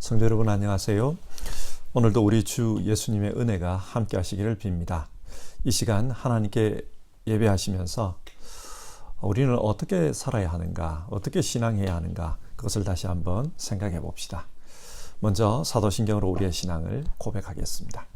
성도 여러분 안녕하세요. 오늘도 우리 주 예수님의 은혜가 함께 하시기를 빕니다. 이 시간 하나님께 예배하시면서 우리는 어떻게 살아야 하는가, 어떻게 신앙해야 하는가, 그것을 다시 한번 생각해 봅시다. 먼저 사도신경으로 우리의 신앙을 고백하겠습니다.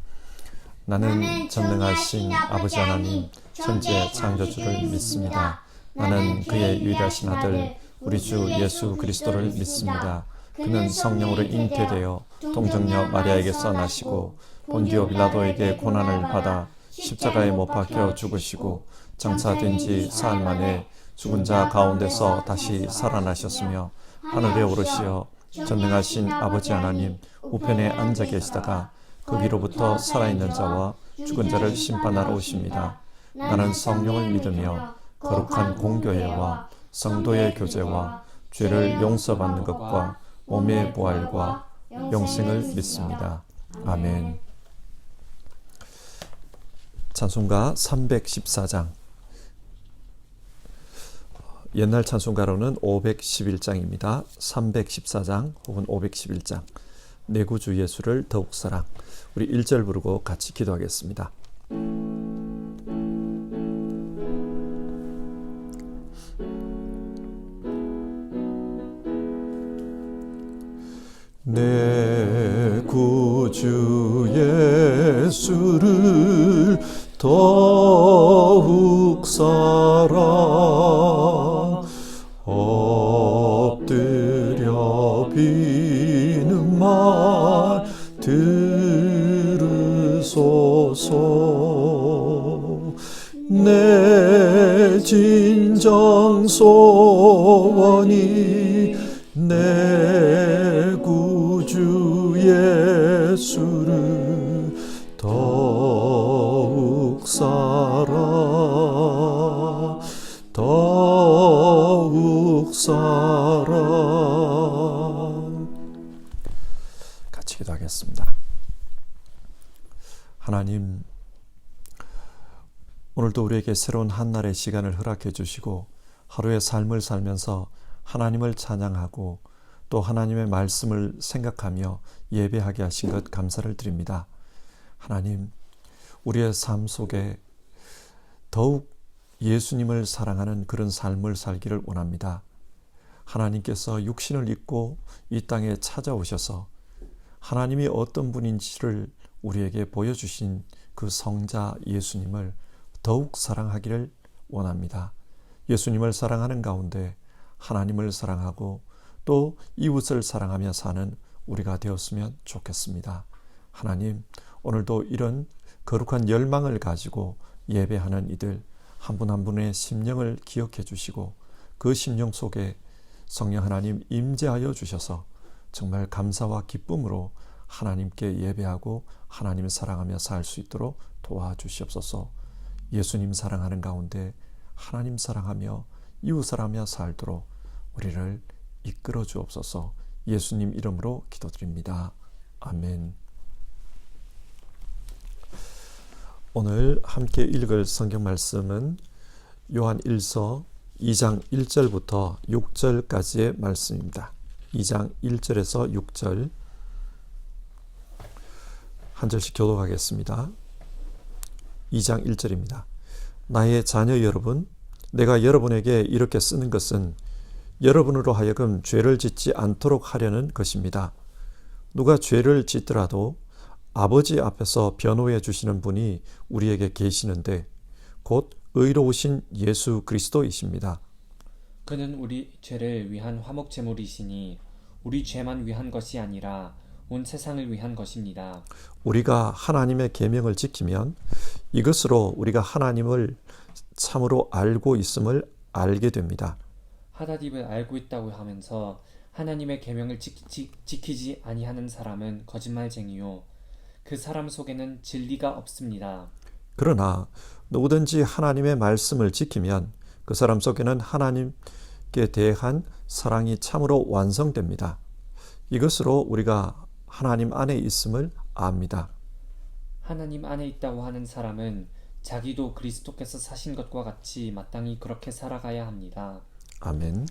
나는 전능하신 아버지 하나님 천지의 창조주를 믿습니다. 나는 그의 유일하신 아들 우리 주 예수 그리스도를 믿습니다. 그는 성령으로 잉태되어 동정녀 마리아에게서 나시고 본디오 빌라도에게 고난을 받아 십자가에 못 박혀 죽으시고 장사된 지 사흘 만에 죽은 자 가운데서 다시 살아나셨으며 하늘에 오르시어 전능하신 아버지 하나님 우편에 앉아 계시다가 거기로부터 살아있는 자와 죽은 자를 심판하러 오십니다. 나는 성령을 믿으며 거룩한 공교회와 성도의 교제와 죄를 용서받는 것과 몸의 부활과 영생을 믿습니다. 아멘. 찬송가 314장. 옛날 찬송가로는 511장입니다. 314장 혹은 511장. 내 구주 예수를 더욱 사랑. 우리 1절 부르고 같이 기도하겠습니다. 내 구주 예수를 더욱 사랑 엎드려 비는 말 들으소서. 내 진정 소원이 내 구주 예수를 더욱 사랑 같이 기도하겠습니다. 하나님, 오늘도 우리에게 새로운 한날의 시간을 허락해 주시고 하루의 삶을 살면서 하나님을 찬양하고 또 하나님의 말씀을 생각하며 예배하게 하신 것 감사를 드립니다. 하나님, 우리의 삶 속에 더욱 예수님을 사랑하는 그런 삶을 살기를 원합니다. 하나님께서 육신을 입고 이 땅에 찾아오셔서 하나님이 어떤 분인지를 우리에게 보여주신 그 성자 예수님을 더욱 사랑하기를 원합니다. 예수님을 사랑하는 가운데 하나님을 사랑하고 또 이웃을 사랑하며 사는 우리가 되었으면 좋겠습니다. 하나님, 오늘도 이런 거룩한 열망을 가지고 예배하는 이들 한 분 한 분의 심령을 기억해 주시고 그 심령 속에 성령 하나님 임재하여 주셔서 정말 감사와 기쁨으로 하나님께 예배하고 하나님을 사랑하며 살 수 있도록 도와주시옵소서. 예수님 사랑하는 가운데 하나님 사랑하며 이웃 사랑하며 살도록 우리를 이끌어 주옵소서. 예수님 이름으로 기도드립니다. 아멘. 오늘 함께 읽을 성경 말씀은 요한 1서 2장 1절부터 6절까지의 말씀입니다. 2장 1절에서 6절 한 절씩 교독하겠습니다. 2장 1절입니다. 나의 자녀 여러분, 내가 여러분에게 이렇게 쓰는 것은 여러분으로 하여금 죄를 짓지 않도록 하려는 것입니다. 누가 죄를 짓더라도 아버지 앞에서 변호해 주시는 분이 우리에게 계시는데 곧 의로우신 예수 그리스도이십니다. 그는 우리 죄를 위한 화목 제물이시니 우리 죄만 위한 것이 아니라 온 세상을 위한 것입니다. 우리가 하나님의 계명을 지키면 이것으로 우리가 하나님을 참으로 알고 있음을 알게 됩니다. 하나님을 알고 있다고 하면서 하나님의 계명을 지키지 아니하는 사람은 거짓말쟁이요 그 사람 속에는 진리가 없습니다. 그러나 누구든지 하나님의 말씀을 지키면 그 사람 속에는 하나님께 대한 사랑이 참으로 완성됩니다. 이것으로 우리가 하나님 안에 있음을 압니다. 하나님 안에 있다고 하는 사람은 자기도 그리스도께서 사신 것과 같이 마땅히 그렇게 살아가야 합니다. 아멘.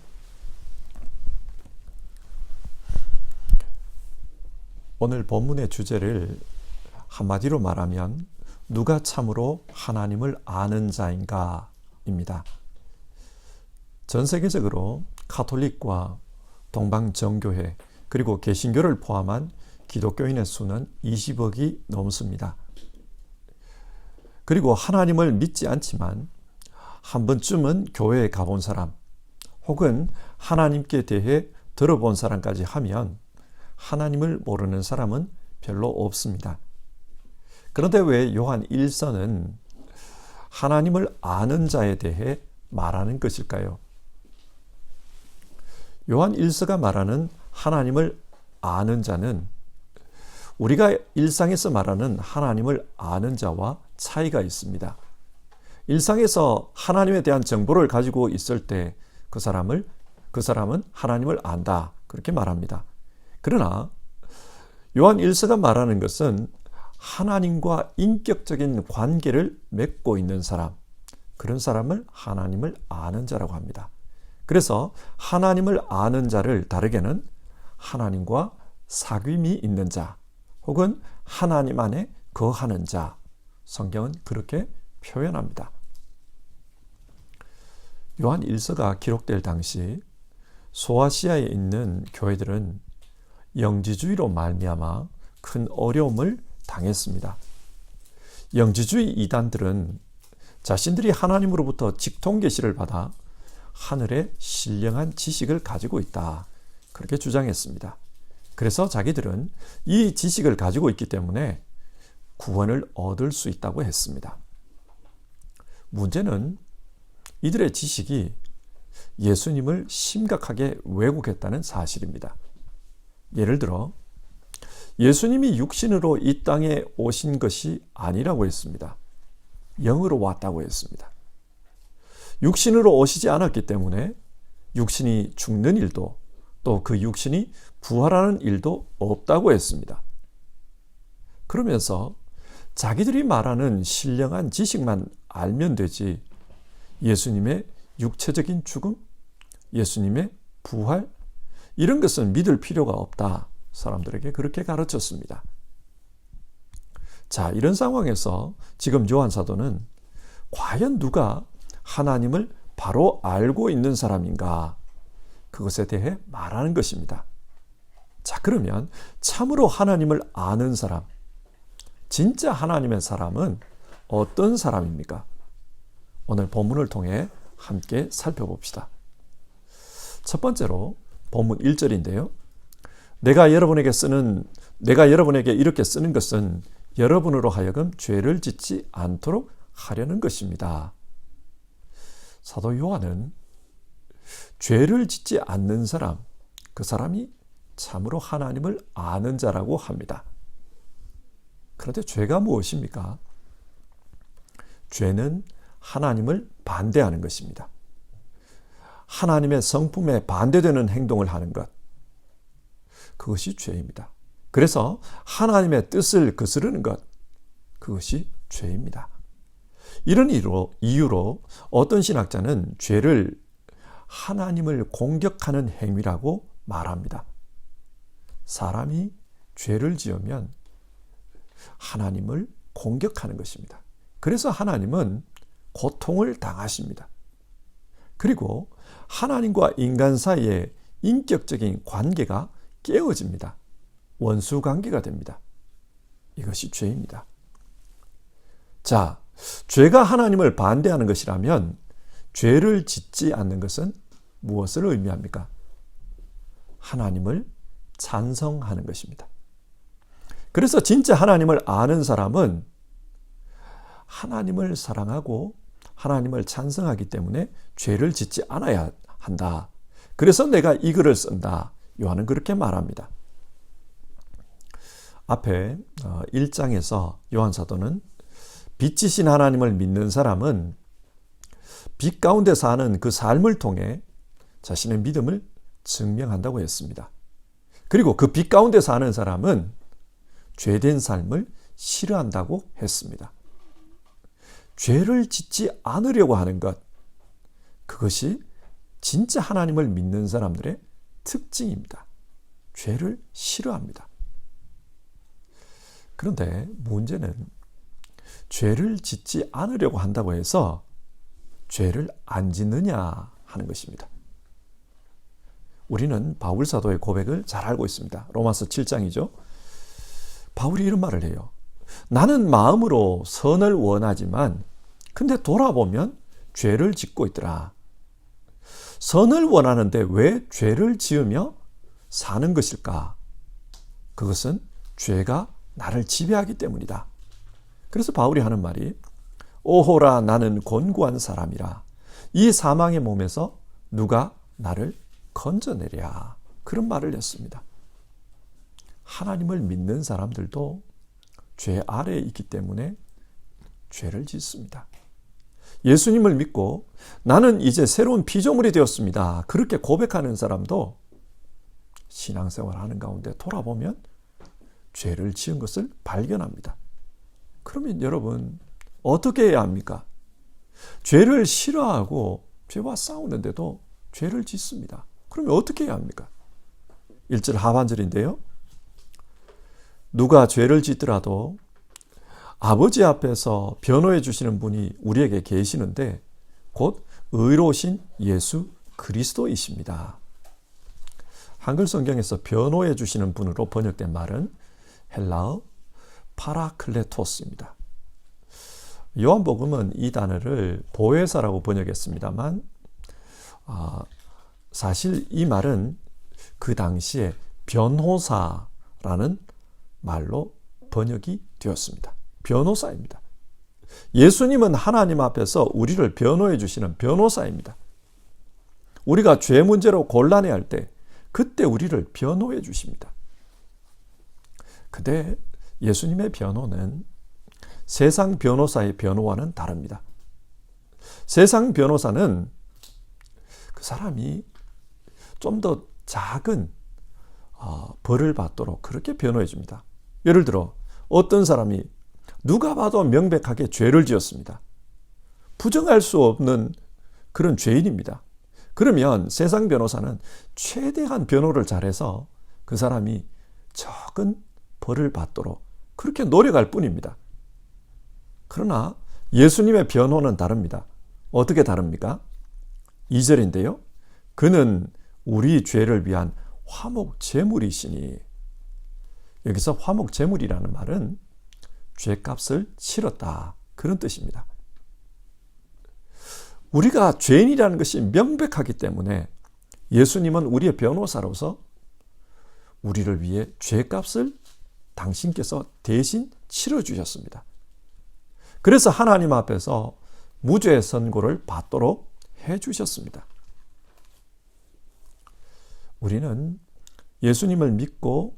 오늘 본문의 주제를 한마디로 말하면 누가 참으로 하나님을 아는 자인가 입니다. 전 세계적으로 가톨릭과 동방정교회 그리고 개신교를 포함한 기독교인의 수는 20억이 넘습니다. 그리고 하나님을 믿지 않지만 한 번쯤은 교회에 가본 사람 혹은 하나님께 대해 들어본 사람까지 하면 하나님을 모르는 사람은 별로 없습니다. 그런데 왜 요한 1서는 하나님을 아는 자에 대해 말하는 것일까요? 요한 1서가 말하는 하나님을 아는 자는 우리가 일상에서 말하는 하나님을 아는 자와 차이가 있습니다. 일상에서 하나님에 대한 정보를 가지고 있을 때 그 사람은 하나님을 안다 그렇게 말합니다. 그러나 요한 1서가 말하는 것은 하나님과 인격적인 관계를 맺고 있는 사람, 그런 사람을 하나님을 아는 자라고 합니다. 그래서 하나님을 아는 자를 다르게는 하나님과 사귐이 있는 자 혹은 하나님 안에 거하는 자, 성경은 그렇게 표현합니다. 요한 1서가 기록될 당시 소아시아에 있는 교회들은 영지주의로 말미암아 큰 어려움을 당했습니다. 영지주의 이단들은 자신들이 하나님으로부터 직통계시를 받아 하늘의 신령한 지식을 가지고 있다 그렇게 주장했습니다. 그래서 자기들은 이 지식을 가지고 있기 때문에 구원을 얻을 수 있다고 했습니다. 문제는 이들의 지식이 예수님을 심각하게 왜곡했다는 사실입니다. 예를 들어 예수님이 육신으로 이 땅에 오신 것이 아니라고 했습니다. 영으로 왔다고 했습니다. 육신으로 오시지 않았기 때문에 육신이 죽는 일도 또 그 육신이 부활하는 일도 없다고 했습니다. 그러면서 자기들이 말하는 신령한 지식만 알면 되지 예수님의 육체적인 죽음, 예수님의 부활 이런 것은 믿을 필요가 없다. 사람들에게 그렇게 가르쳤습니다. 자, 이런 상황에서 지금 요한 사도는 과연 누가 하나님을 바로 알고 있는 사람인가? 그것에 대해 말하는 것입니다. 자, 그러면 참으로 하나님을 아는 사람, 진짜 하나님의 사람은 어떤 사람입니까? 오늘 본문을 통해 함께 살펴봅시다. 첫 번째로 본문 1절인데요. 내가 여러분에게 이렇게 쓰는 것은 여러분으로 하여금 죄를 짓지 않도록 하려는 것입니다. 사도 요한은 죄를 짓지 않는 사람, 그 사람이 참으로 하나님을 아는 자라고 합니다. 그런데 죄가 무엇입니까? 죄는 하나님을 반대하는 것입니다. 하나님의 성품에 반대되는 행동을 하는 것, 그것이 죄입니다. 그래서 하나님의 뜻을 거스르는 것, 그것이 죄입니다. 이런 이유로 어떤 신학자는 죄를 하나님을 공격하는 행위라고 말합니다. 사람이 죄를 지으면 하나님을 공격하는 것입니다. 그래서 하나님은 고통을 당하십니다. 그리고 하나님과 인간 사이의 인격적인 관계가 깨어집니다. 원수 관계가 됩니다. 이것이 죄입니다. 자, 죄가 하나님을 반대하는 것이라면 죄를 짓지 않는 것은 무엇을 의미합니까? 하나님을 찬성하는 것입니다. 그래서 진짜 하나님을 아는 사람은 하나님을 사랑하고 하나님을 찬성하기 때문에 죄를 짓지 않아야 한다. 그래서 내가 이 글을 쓴다. 요한은 그렇게 말합니다. 앞에 1장에서 요한 사도는 빛이신 하나님을 믿는 사람은 빛 가운데 사는 그 삶을 통해 자신의 믿음을 증명한다고 했습니다. 그리고 그 빛 가운데 사는 사람은 죄된 삶을 싫어한다고 했습니다. 죄를 짓지 않으려고 하는 것, 그것이 진짜 하나님을 믿는 사람들의 특징입니다. 죄를 싫어합니다. 그런데 문제는 죄를 짓지 않으려고 한다고 해서 죄를 안 짓느냐 하는 것입니다. 우리는 바울 사도의 고백을 잘 알고 있습니다. 로마서 7장이죠. 바울이 이런 말을 해요. 나는 마음으로 선을 원하지만 근데 돌아보면 죄를 짓고 있더라. 선을 원하는데 왜 죄를 지으며 사는 것일까? 그것은 죄가 나를 지배하기 때문이다. 그래서 바울이 하는 말이 오호라 나는 곤고한 사람이라. 이 사망의 몸에서 누가 나를 건져내랴. 그런 말을 했습니다. 하나님을 믿는 사람들도 죄 아래에 있기 때문에 죄를 짓습니다. 예수님을 믿고 나는 이제 새로운 피조물이 되었습니다. 그렇게 고백하는 사람도 신앙생활 하는 가운데 돌아보면 죄를 지은 것을 발견합니다. 그러면 여러분 어떻게 해야 합니까? 죄를 싫어하고 죄와 싸우는데도 죄를 짓습니다. 그러면 어떻게 해야 합니까? 1절 하반절인데요. 누가 죄를 짓더라도 아버지 앞에서 변호해 주시는 분이 우리에게 계시는데 곧 의로우신 예수 그리스도이십니다. 한글 성경에서 변호해 주시는 분으로 번역된 말은 헬라어 파라클레토스입니다. 요한복음은 이 단어를 보혜사라고 번역했습니다만 사실 이 말은 그 당시에 변호사라는 말로 번역이 되었습니다. 변호사입니다. 예수님은 하나님 앞에서 우리를 변호해 주시는 변호사입니다. 우리가 죄 문제로 곤란해할 때 그때 우리를 변호해 주십니다. 근데 예수님의 변호는 세상 변호사의 변호와는 다릅니다. 세상 변호사는 그 사람이 좀 더 작은 벌을 받도록 그렇게 변호해 줍니다. 예를 들어 어떤 사람이 누가 봐도 명백하게 죄를 지었습니다. 부정할 수 없는 그런 죄인입니다. 그러면 세상 변호사는 최대한 변호를 잘해서 그 사람이 적은 벌을 받도록 그렇게 노력할 뿐입니다. 그러나 예수님의 변호는 다릅니다. 어떻게 다릅니까? 2절인데요. 그는 우리 죄를 위한 화목 제물이시니. 여기서 화목 제물이라는 말은 죄값을 치렀다. 그런 뜻입니다. 우리가 죄인이라는 것이 명백하기 때문에 예수님은 우리의 변호사로서 우리를 위해 죄값을 당신께서 대신 치러주셨습니다. 그래서 하나님 앞에서 무죄 선고를 받도록 해주셨습니다. 우리는 예수님을 믿고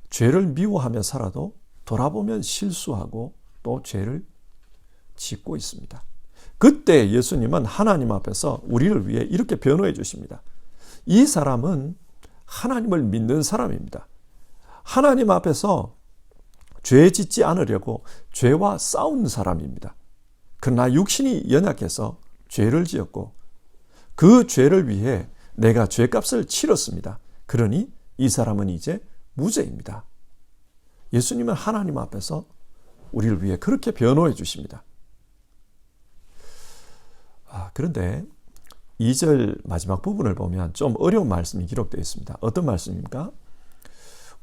죄를 미워하며 살아도 돌아보면 실수하고 또 죄를 짓고 있습니다. 그때 예수님은 하나님 앞에서 우리를 위해 이렇게 변호해 주십니다. 이 사람은 하나님을 믿는 사람입니다. 하나님 앞에서 죄 짓지 않으려고 죄와 싸운 사람입니다. 그러나 육신이 연약해서 죄를 지었고 그 죄를 위해 내가 죄값을 치렀습니다. 그러니 이 사람은 이제 무죄입니다. 예수님은 하나님 앞에서 우리를 위해 그렇게 변호해 주십니다. 그런데 2절 마지막 부분을 보면 좀 어려운 말씀이 기록되어 있습니다. 어떤 말씀입니까?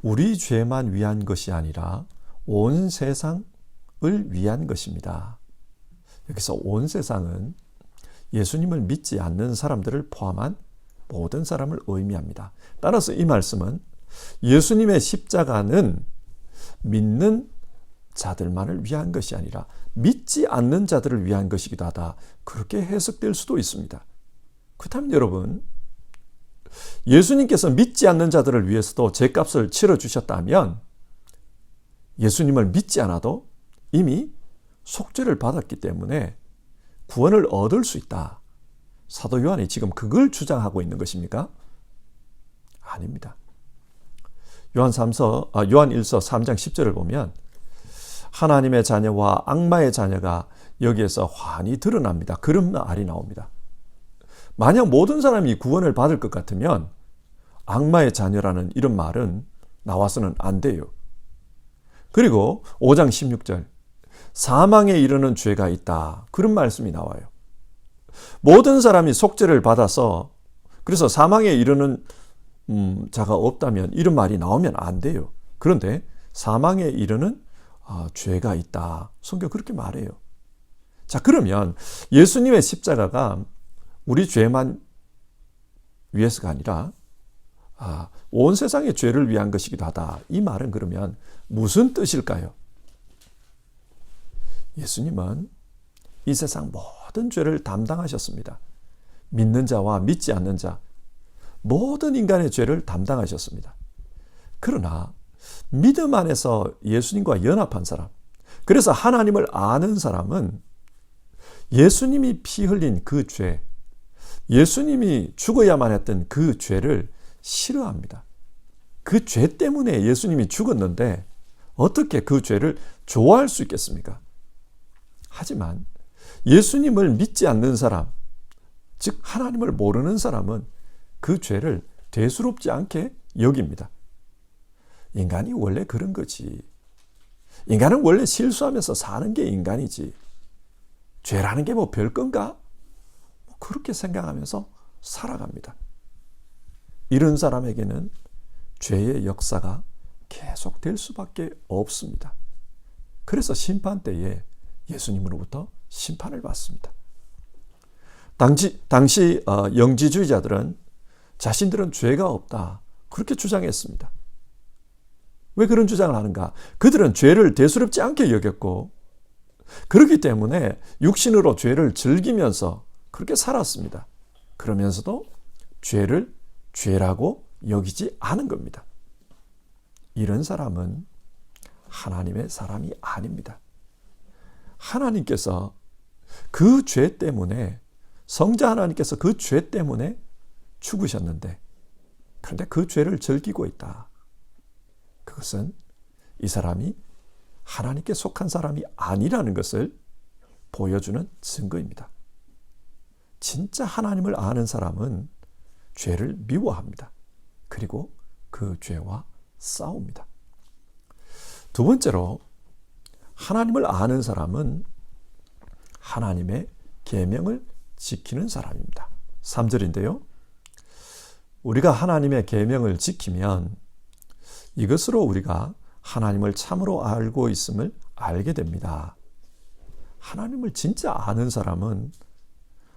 우리 죄만 위한 것이 아니라 온 세상을 위한 것입니다. 여기서 온 세상은 예수님을 믿지 않는 사람들을 포함한 모든 사람을 의미합니다. 따라서 이 말씀은 예수님의 십자가는 믿는 자들만을 위한 것이 아니라 믿지 않는 자들을 위한 것이기도 하다. 그렇게 해석될 수도 있습니다. 그렇다면 여러분, 예수님께서 믿지 않는 자들을 위해서도 죄값을 치러주셨다면 예수님을 믿지 않아도 이미 속죄를 받았기 때문에 구원을 얻을 수 있다. 사도 요한이 지금 그걸 주장하고 있는 것입니까? 아닙니다. 요한 1서 3장 10절을 보면 하나님의 자녀와 악마의 자녀가 여기에서 환히 드러납니다. 그런 말이 나옵니다. 만약 모든 사람이 구원을 받을 것 같으면 악마의 자녀라는 이런 말은 나와서는 안 돼요. 그리고 5장 16절 사망에 이르는 죄가 있다. 그런 말씀이 나와요. 모든 사람이 속죄를 받아서 그래서 사망에 이르는 자가 없다면 이런 말이 나오면 안 돼요. 그런데 사망에 이르는 죄가 있다. 성경 그렇게 말해요. 자, 그러면 예수님의 십자가가 우리 죄만 위해서가 아니라 온 세상의 죄를 위한 것이기도 하다. 이 말은 그러면 무슨 뜻일까요? 예수님은 이 세상 모든 죄를 담당하셨습니다. 믿는 자와 믿지 않는 자, 모든 인간의 죄를 담당하셨습니다. 그러나 믿음 안에서 예수님과 연합한 사람, 그래서 하나님을 아는 사람은 예수님이 피 흘린 그 죄, 예수님이 죽어야만 했던 그 죄를 싫어합니다. 그 죄 때문에 예수님이 죽었는데 어떻게 그 죄를 좋아할 수 있겠습니까? 하지만 예수님을 믿지 않는 사람, 즉 하나님을 모르는 사람은 그 죄를 대수롭지 않게 여깁니다. 인간이 원래 그런 거지. 인간은 원래 실수하면서 사는 게 인간이지. 죄라는 게 뭐 별건가? 그렇게 생각하면서 살아갑니다. 이런 사람에게는 죄의 역사가 계속될 수밖에 없습니다. 그래서 심판 때에 예수님으로부터 심판을 받습니다. 당시 영지주의자들은 자신들은 죄가 없다 그렇게 주장했습니다. 왜 그런 주장을 하는가? 그들은 죄를 대수롭지 않게 여겼고 그렇기 때문에 육신으로 죄를 즐기면서 그렇게 살았습니다. 그러면서도 죄를 죄라고 여기지 않은 겁니다. 이런 사람은 하나님의 사람이 아닙니다. 하나님께서 그 죄 때문에 성자 하나님께서 그 죄 때문에 죽으셨는데 그런데 그 죄를 즐기고 있다. 그것은 이 사람이 하나님께 속한 사람이 아니라는 것을 보여주는 증거입니다. 진짜 하나님을 아는 사람은 죄를 미워합니다. 그리고 그 죄와 싸웁니다. 두 번째로 하나님을 아는 사람은 하나님의 계명을 지키는 사람입니다. 3절인데요. 우리가 하나님의 계명을 지키면 이것으로 우리가 하나님을 참으로 알고 있음을 알게 됩니다. 하나님을 진짜 아는 사람은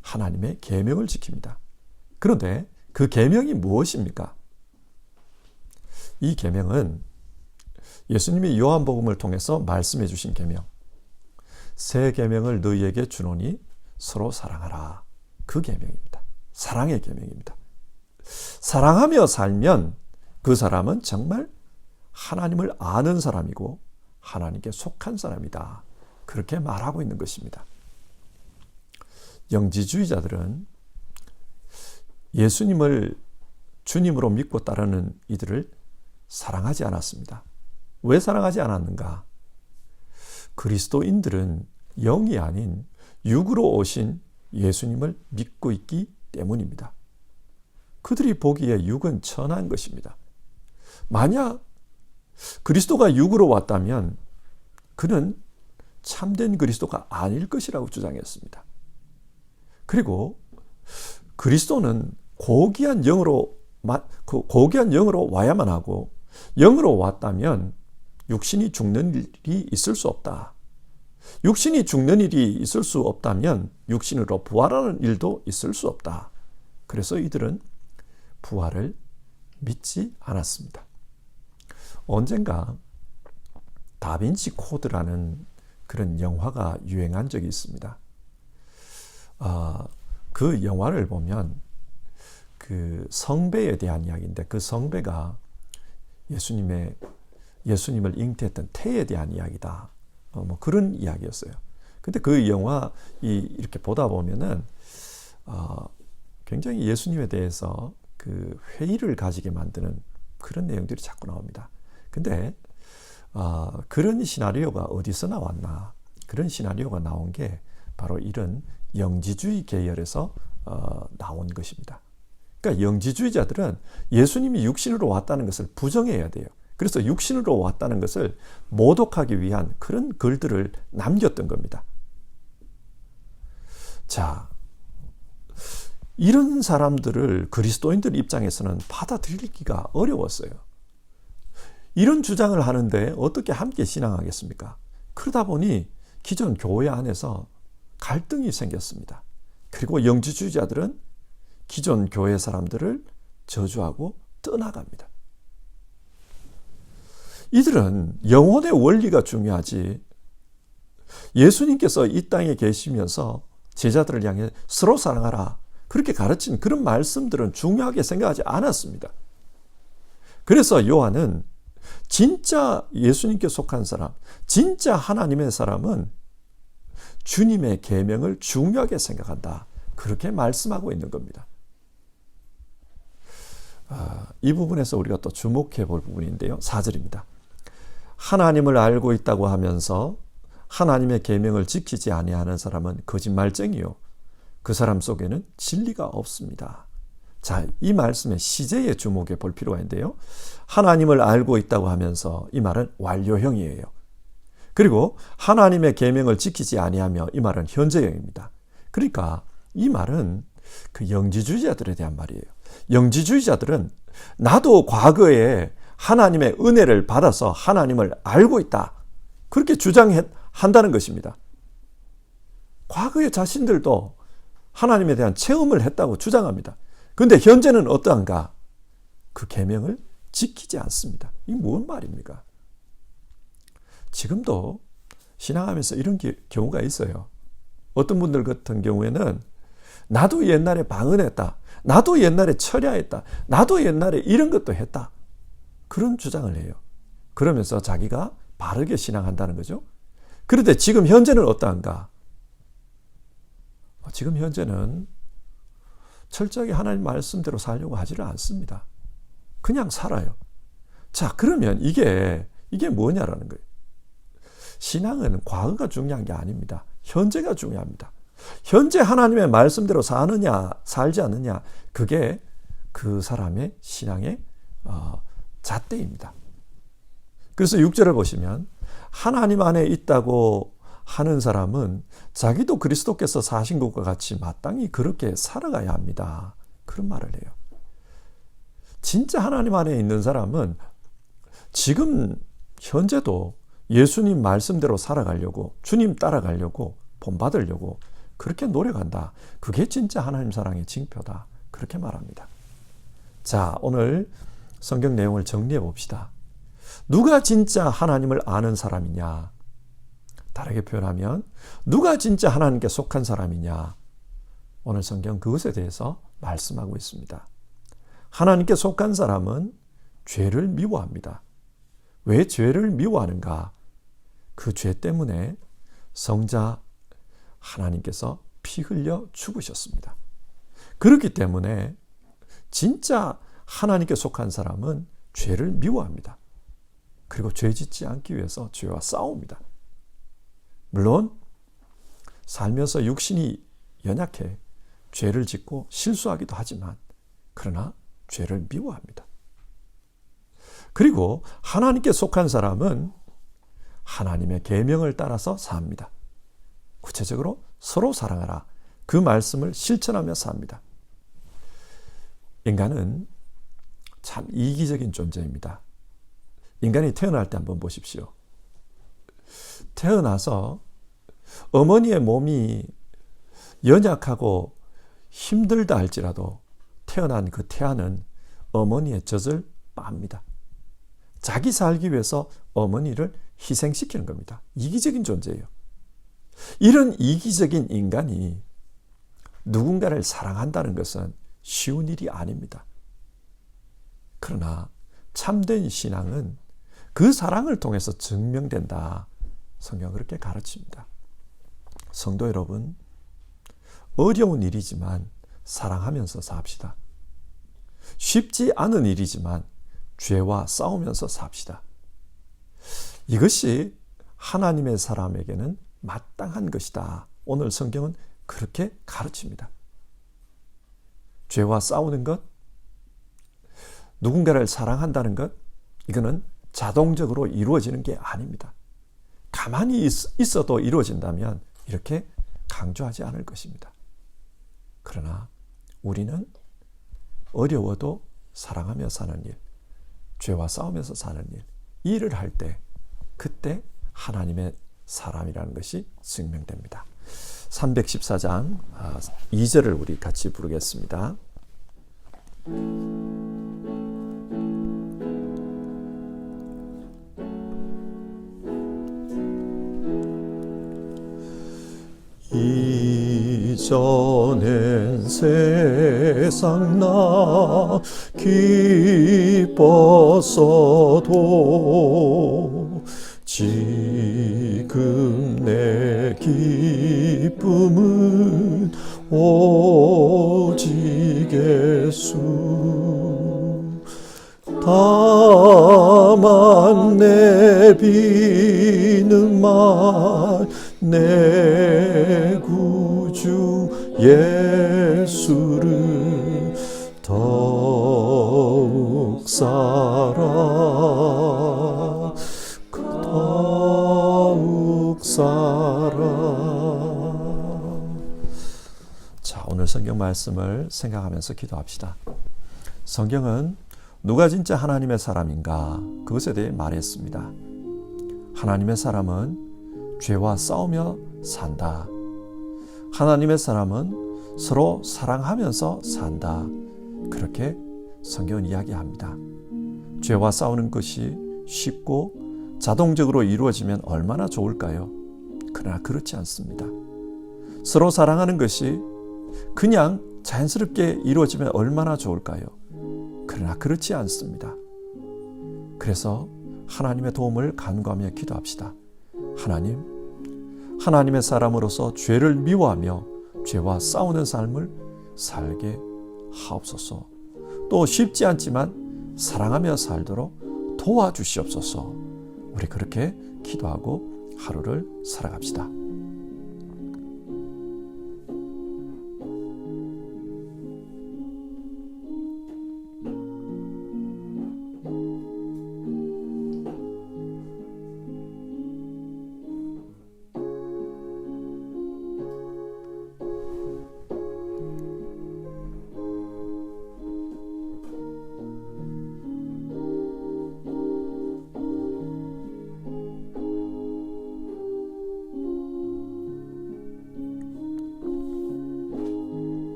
하나님의 계명을 지킵니다. 그런데 그 계명이 무엇입니까? 이 계명은 예수님이 요한복음을 통해서 말씀해 주신 계명. 새 계명을 너희에게 주노니 서로 사랑하라. 그 계명입니다. 사랑의 계명입니다. 사랑하며 살면 그 사람은 정말 하나님을 아는 사람이고 하나님께 속한 사람이다. 그렇게 말하고 있는 것입니다. 영지주의자들은 예수님을 주님으로 믿고 따르는 이들을 사랑하지 않았습니다. 왜 사랑하지 않았는가? 그리스도인들은 영이 아닌 육으로 오신 예수님을 믿고 있기 때문입니다. 그들이 보기에 육은 천한 것입니다. 만약 그리스도가 육으로 왔다면 그는 참된 그리스도가 아닐 것이라고 주장했습니다. 그리고 그리스도는 고귀한 영으로 와야만 하고 영으로 왔다면 육신이 죽는 일이 있을 수 없다. 육신이 죽는 일이 있을 수 없다면 육신으로 부활하는 일도 있을 수 없다. 그래서 이들은 부활을 믿지 않았습니다. 언젠가 다빈치 코드라는 그런 영화가 유행한 적이 있습니다. 그 영화를 보면 그 성배에 대한 이야기인데 그 성배가 예수님을 잉태했던 태에 대한 이야기다. 뭐 그런 이야기였어요. 근데 그 영화 이렇게 보다 보면은 굉장히 예수님에 대해서 그 회의를 가지게 만드는 그런 내용들이 자꾸 나옵니다. 근데 그런 시나리오가 어디서 나왔나? 그런 시나리오가 나온 게 바로 이런 영지주의 계열에서 나온 것입니다. 그러니까 영지주의자들은 예수님이 육신으로 왔다는 것을 부정해야 돼요. 그래서 육신으로 왔다는 것을 모독하기 위한 그런 글들을 남겼던 겁니다. 자, 이런 사람들을 그리스도인들 입장에서는 받아들이기가 어려웠어요. 이런 주장을 하는데 어떻게 함께 신앙하겠습니까? 그러다 보니 기존 교회 안에서 갈등이 생겼습니다. 그리고 영지주의자들은 기존 교회 사람들을 저주하고 떠나갑니다. 이들은 영혼의 원리가 중요하지, 예수님께서 이 땅에 계시면서 제자들을 향해 서로 사랑하라 그렇게 가르친 그런 말씀들은 중요하게 생각하지 않았습니다. 그래서 요한은 진짜 예수님께 속한 사람, 진짜 하나님의 사람은 주님의 계명을 중요하게 생각한다, 그렇게 말씀하고 있는 겁니다. 이 부분에서 우리가 또 주목해 볼 부분인데요. 4절입니다. 하나님을 알고 있다고 하면서 하나님의 계명을 지키지 아니하는 사람은 거짓말쟁이요, 그 사람 속에는 진리가 없습니다. 자, 이 말씀의 시제에 주목해 볼 필요가 있는데요. 하나님을 알고 있다고 하면서, 이 말은 완료형이에요. 그리고 하나님의 계명을 지키지 아니하며, 이 말은 현재형입니다. 그러니까 이 말은 그 영지주의자들에 대한 말이에요. 영지주의자들은 나도 과거에 하나님의 은혜를 받아서 하나님을 알고 있다, 그렇게 주장한다는 것입니다. 과거에 자신들도 하나님에 대한 체험을 했다고 주장합니다. 그런데 현재는 어떠한가? 그 계명을 지키지 않습니다. 이게 무슨 말입니까? 지금도 신앙하면서 이런 경우가 있어요. 어떤 분들 같은 경우에는 나도 옛날에 방언했다, 나도 옛날에 철야했다, 나도 옛날에 이런 것도 했다, 그런 주장을 해요. 그러면서 자기가 바르게 신앙한다는 거죠. 그런데 지금 현재는 어떠한가? 지금 현재는 철저하게 하나님 말씀대로 살려고 하지를 않습니다. 그냥 살아요. 자, 그러면 이게 뭐냐라는 거예요. 신앙은 과거가 중요한 게 아닙니다. 현재가 중요합니다. 현재 하나님의 말씀대로 사느냐 살지 않느냐, 그게 그 사람의 신앙의 잣대입니다. 그래서 6절을 보시면 하나님 안에 있다고 하는 사람은 자기도 그리스도께서 사신 것과 같이 마땅히 그렇게 살아가야 합니다, 그런 말을 해요. 진짜 하나님 안에 있는 사람은 지금 현재도 예수님 말씀대로 살아가려고, 주님 따라가려고, 본받으려고 그렇게 노력한다. 그게 진짜 하나님 사랑의 징표다, 그렇게 말합니다. 자, 오늘 성경 내용을 정리해 봅시다. 누가 진짜 하나님을 아는 사람이냐? 다르게 표현하면 누가 진짜 하나님께 속한 사람이냐? 오늘 성경 그것에 대해서 말씀하고 있습니다. 하나님께 속한 사람은 죄를 미워합니다. 왜 죄를 미워하는가? 그 죄 때문에 성자 하나님께서 피 흘려 죽으셨습니다. 그렇기 때문에 진짜 하나님께 속한 사람은 죄를 미워합니다. 그리고 죄 짓지 않기 위해서 죄와 싸웁니다. 물론 살면서 육신이 연약해 죄를 짓고 실수하기도 하지만, 그러나 죄를 미워합니다. 그리고 하나님께 속한 사람은 하나님의 계명을 따라서 삽니다. 구체적으로 서로 사랑하라, 그 말씀을 실천하며 삽니다. 인간은 참 이기적인 존재입니다. 인간이 태어날 때 한번 보십시오. 태어나서 어머니의 몸이 연약하고 힘들다 할지라도 태어난 그 태아는 어머니의 젖을 빱니다. 자기 살기 위해서 어머니를 희생시키는 겁니다. 이기적인 존재예요. 이런 이기적인 인간이 누군가를 사랑한다는 것은 쉬운 일이 아닙니다. 그러나 참된 신앙은 그 사랑을 통해서 증명된다, 성경은 그렇게 가르칩니다. 성도 여러분, 어려운 일이지만 사랑하면서 삽시다. 쉽지 않은 일이지만 죄와 싸우면서 삽시다. 이것이 하나님의 사람에게는 마땅한 것이다. 오늘 성경은 그렇게 가르칩니다. 죄와 싸우는 것, 누군가를 사랑한다는 것, 이거는 자동적으로 이루어지는 게 아닙니다. 가만히 있어도 이루어진다면 이렇게 강조하지 않을 것입니다. 그러나 우리는 어려워도 사랑하며 사는 일, 죄와 싸우면서 사는 일, 일을 할 때 그때 하나님의 사람이라는 것이 증명됩니다. 314장 2절을 우리 같이 부르겠습니다. 이전엔 세상 나 기뻤어도 지금 내 기쁨은 오직 예수. 다만 내 비는 말 내 구주 예수를 더욱 살아 더욱 살아. 자, 오늘 성경 말씀을 생각하면서 기도합시다. 성경은 누가 진짜 하나님의 사람인가 그것에 대해 말했습니다. 하나님의 사람은 죄와 싸우며 산다. 하나님의 사람은 서로 사랑하면서 산다. 그렇게 성경은 이야기합니다. 죄와 싸우는 것이 쉽고 자동적으로 이루어지면 얼마나 좋을까요? 그러나 그렇지 않습니다. 서로 사랑하는 것이 그냥 자연스럽게 이루어지면 얼마나 좋을까요? 그러나 그렇지 않습니다. 그래서 하나님의 도움을 간구하며 기도합시다. 하나님, 하나님의 사람으로서 죄를 미워하며 죄와 싸우는 삶을 살게 하옵소서. 또 쉽지 않지만 사랑하며 살도록 도와주시옵소서. 우리 그렇게 기도하고 하루를 살아갑시다.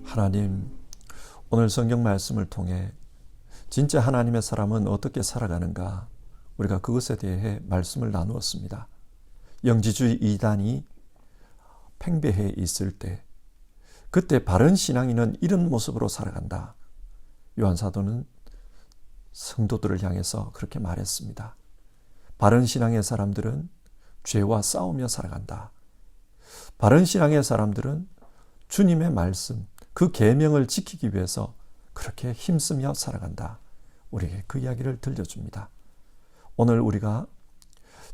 하나님, 오늘 성경 말씀을 통해 진짜 하나님의 사람은 어떻게 살아가는가 우리가 그것에 대해 말씀을 나누었습니다. 영지주의 이단이 팽배해 있을 때 그때 바른 신앙인은 이런 모습으로 살아간다. 요한사도는 성도들을 향해서 그렇게 말했습니다. 바른 신앙의 사람들은 죄와 싸우며 살아간다. 바른 신앙의 사람들은 주님의 말씀, 그 계명을 지키기 위해서 그렇게 힘쓰며 살아간다. 우리에게 그 이야기를 들려줍니다. 오늘 우리가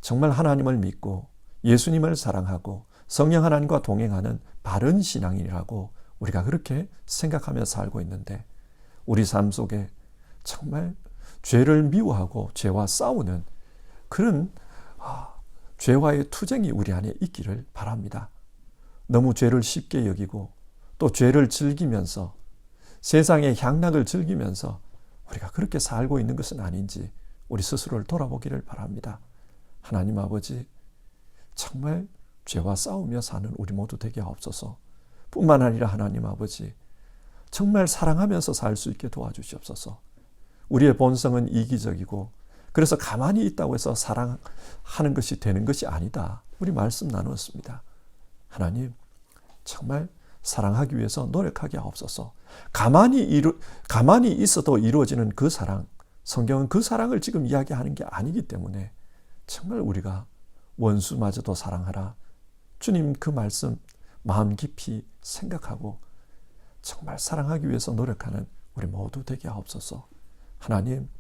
정말 하나님을 믿고 예수님을 사랑하고 성령 하나님과 동행하는 바른 신앙이라고 우리가 그렇게 생각하며 살고 있는데 우리 삶 속에 정말 죄를 미워하고 죄와 싸우는 그런 죄와의 투쟁이 우리 안에 있기를 바랍니다. 너무 죄를 쉽게 여기고 또 죄를 즐기면서 세상의 향락을 즐기면서 우리가 그렇게 살고 있는 것은 아닌지 우리 스스로를 돌아보기를 바랍니다. 하나님 아버지, 정말 죄와 싸우며 사는 우리 모두 되게 하옵소서. 뿐만 아니라 하나님 아버지, 정말 사랑하면서 살 수 있게 도와주시옵소서. 우리의 본성은 이기적이고 그래서 가만히 있다고 해서 사랑하는 것이 되는 것이 아니다. 우리 말씀 나누었습니다. 하나님, 정말 사랑하기 위해서 노력하게 하옵소서. 가만히 있어도 이루어지는 그 사랑, 성경은 그 사랑을 지금 이야기하는 게 아니기 때문에 정말 우리가 원수마저도 사랑하라. 주님 그 말씀 마음 깊이 생각하고 정말 사랑하기 위해서 노력하는 우리 모두 되게 하옵소서. 하나님,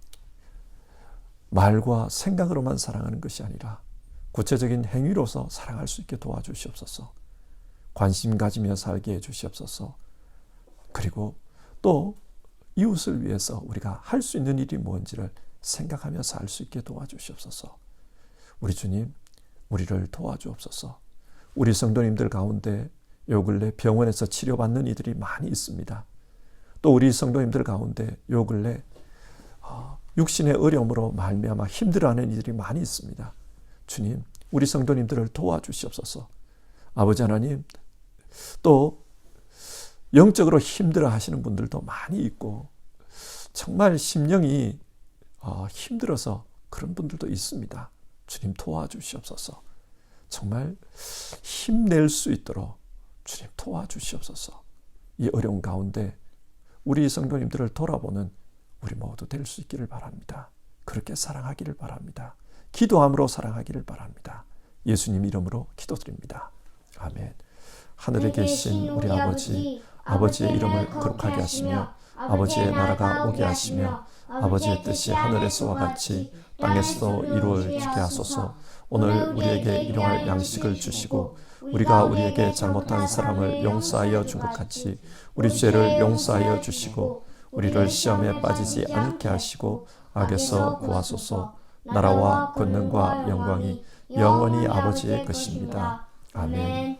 말과 생각으로만 사랑하는 것이 아니라 구체적인 행위로서 사랑할 수 있게 도와주시옵소서. 관심 가지며 살게 해주시옵소서. 그리고 또 이웃을 위해서 우리가 할 수 있는 일이 뭔지를 생각하며 살 수 있게 도와주시옵소서. 우리 주님, 우리를 도와주옵소서. 우리 성도님들 가운데 요 근래 병원에서 치료받는 이들이 많이 있습니다. 또 우리 성도님들 가운데 요 근래 육신의 어려움으로 말미암아 힘들어하는 이들이 많이 있습니다. 주님, 우리 성도님들을 도와주시옵소서. 아버지 하나님, 또 영적으로 힘들어 하시는 분들도 많이 있고 정말 심령이 힘들어서 그런 분들도 있습니다. 주님 도와주시옵소서. 정말 힘낼 수 있도록 주님 도와주시옵소서. 이 어려운 가운데 우리 성도님들을 돌아보는 우리 모두 될 수 있기를 바랍니다. 그렇게 사랑하기를 바랍니다. 기도함으로 사랑하기를 바랍니다. 예수님 이름으로 기도드립니다. 아멘. 하늘에 계신 우리 아버지, 아버지의 이름을 거룩하게 하시며 아버지의 나라가 오게 하시며 아버지의 뜻이 하늘에서와 같이 땅에서도 이루어지게 하소서. 오늘 우리에게 일용할 양식을 주시고 우리가 우리에게 잘못한 사람을 용서하여 준 것 같이 우리 죄를 용서하여 주시고 우리를 시험에 빠지지 않게 하시고 악에서 구하소서. 나라와 권능과 영광이 영원히 아버지의 것입니다. 아멘.